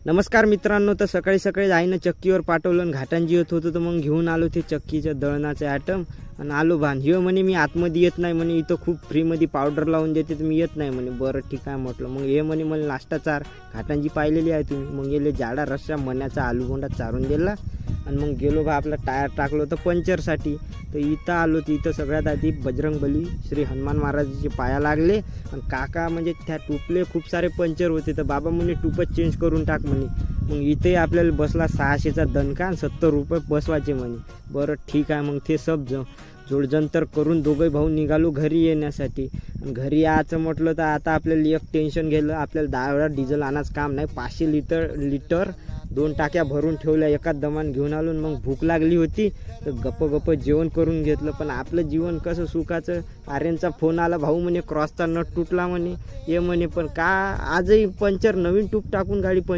नमस्कार मित्रांनो, तर सकाळी सकाळी आईनं चक्कीवर पाठवलं आणि घाटांजी येत होतं, तर मग घेऊन आलो ते चक्कीच्या दळणाचे आयटम आणि आलो भान. ह्यो म्हणे मी आतमध्ये येत नाही म्हणे, इथं खूप फ्रीमध्ये पावडर लावून देते, तर मी येत नाही म्हणे. बरं ठीक आहे म्हटलं. मग हे म्हणे मला नाश्ता चार, घाटांजी पाहिलेली आहे तुम्ही. मग गेले जाडा रस्सा मण्याचा आलूगोंडा चारून दिला आणि मग गेलो बा आपला टायर टाकलो होतं पंचरसाठी. तर इथं आलो, तर इथं सगळ्यात आधी बजरंगबली श्री हनुमान महाराजाचे पाया लागले आणि काका म्हणजे त्या टूपले खूप सारे पंचर होते, तर बाबा म्हणे टूपच चेंज करून टाक म्हणे. मग इथे आपल्याला बसला 600चा दणका आणि 70 रुपये बसवायचे म्हणे. बरं ठीक आहे. मग ते सब जोडजंतर करून दोघे भाऊ निघालो घरी येण्यासाठी. घरी यायचं म्हटलं तर आता आपल्याला एक टेन्शन गेलं, आपल्याला 10 वेळा डिझेल आणायचं काम नाही. 500 लिटर 2 टाक्या भरून ठेवल्या, एकाच दमान घेऊन आलो. मग भूक लागली होती तर गप्प जेवण करून घेतलं. पण आपलं जीवन कसं सुखाचं. आर्यनचा फोन आला, भाऊ म्हणे क्रॉसचा नट तुटला म्हणे, ये म्हणे. पण का आजही पंचर नवीन टूप टाकून गाडी